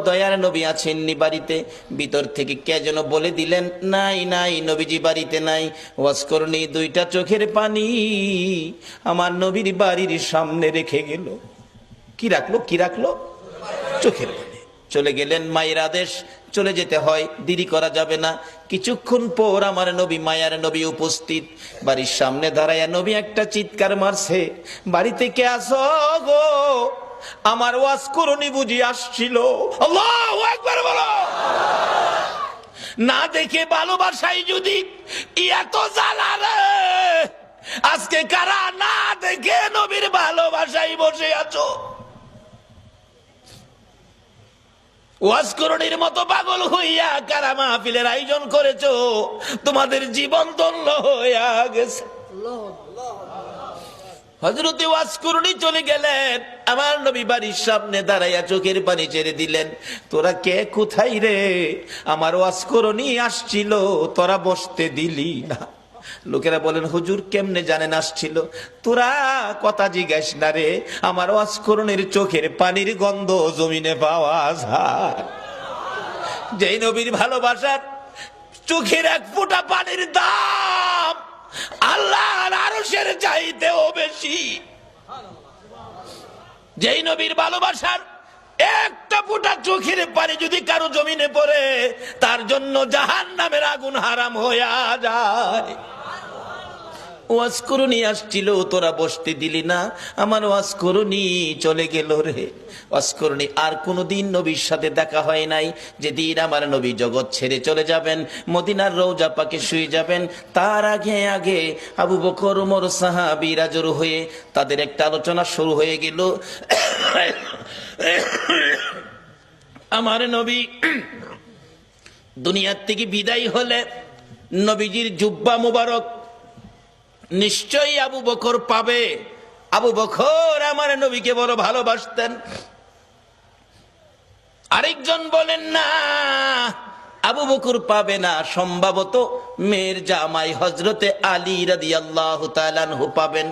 দয়ার নবী আছেননি বাড়িতে? ভিতর থেকে কে যেন বলে দিলেন, নাই নাই, নবীজি বাড়িতে নাই। ওয়াসকরণী দুইটা চোখের পানি আমার নবীর বাড়ির সামনে রেখে গেল। কি রাখলো? কি রাখলো? চোখের পানি। চলে গেলেন, মায়ের আদেশ, চলে যেতে হয়, দেরি করা যাবে না। কিছুক্ষণ পর আমার নবী, মায়ার নবী উপস্থিত। বাড়ির সামনে দাঁড়ায়া নবী একটা চিৎকার মারছে, বাড়িতে কে আসো গো? আমার ওয়াসকরণী বুঝি আসছিল। আল্লাহু আকবার বলো। না দেখে ভালোবাসাই যদি এত জ্বালা রে, আজকে কারা না দেখে নবীর ভালোবাসাই বসে আছো? ওয়াসকরণীর মতো পাগল হইয়া কারা মাহফিলের আয়োজন করেছো? তোমাদের জীবন ধন্য হইয়া গেছে। হযরতে ওয়াসকরণী চলে গেলেন, আমার নবী বাড়ির সামনে দাঁড়াইয়া চোখের পানি ছেড়ে দিলেন। তোরা কে, কোথায় রে? আমার ওয়াসকরণী আসছিল, তোরা বসতে দিলি না। লোকেরা বলেন, হুজুর কেমনে জানেন আসছিল? তোরা কথা জিজ্ঞাস না রে, আমার ওয়াসকরণীর চোখের পানির গন্ধ জমিনে পাওয়া যায়। যেই নবীর ভালোবাসার চোখের এক ফোঁটা পানির দাম আল্লাহর আরশের চাইতেও বেশি। যেই নবীর ভালোবাসার একটা ফোঁটা চোখের পানি যদি কারো জমিনে পড়ে, তার জন্য জাহান্নামের আগুন হারাম হইয়া যায়। ওয়াসকরণী আসছিল, তোরা বসতে দিলি না, আমার ওয়াসকরণী চলে গেল রে। ওয়াসকরণী আর কোনোদিন নবীর সাথে দেখা হয় নাই। যেদিন আমার নবী জগৎ ছেড়ে চলে যাবেন, মদিনার রওজা পাকে শুয়ে যাবেন, তার আগে আগে আবু বকর, ওমর সাহাবীরা জড়ো হয়ে তাদের একটা আলোচনা শুরু হয়ে গেল। আমার নবী দুনিয়ার থেকে বিদায় হলে নবীজির জুব্বা মুবারক নিশ্চয়ই আবু বকর পাবে। আবু বকর আমার নবীকে বড় ভালোবাসতেন। আরেকজন বলেন না, আবু বকর পাবে না, সম্ভবত মেয়ের জামাই হযরতে আলী রাদিয়াল্লাহু তাআলা আনহু পাবেন।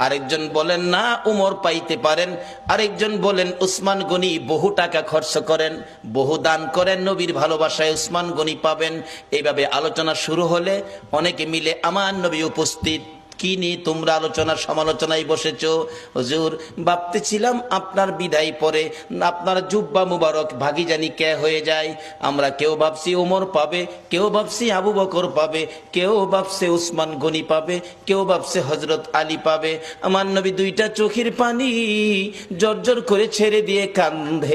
আরেকজন বলেন না, উমর পাইতে পারেন। আরেকজন বলেন উসমান গনি বহু টাকা খরচ করেন, বহু দান করেন, নবীর ভালোবাসায় উসমান গনি পাবেন। এইভাবে আলোচনা শুরু হলে অনেকে মিলে আমার নবী উপস্থিত। কি নিয়ে তোমরা আলোচনা সমালোচনায় বসেছো? হুজুর ভাবতেছিলাম আপনার বিদায় পরে আপনার জুব্বা মুবারক ভাগি জানি কে হয়ে যায়। আমরা কেউ ভাবছি ওমর পাবে, কেউ ভাবছি আবু বকর পাবে, কেউ ভাবছে উসমান গনি পাবে, কেউ ভাবছে হযরত আলী পাবে। আমার নবী দুইটা চোখের পানি জর্জর করে ছেড়ে দিয়ে কান্দে।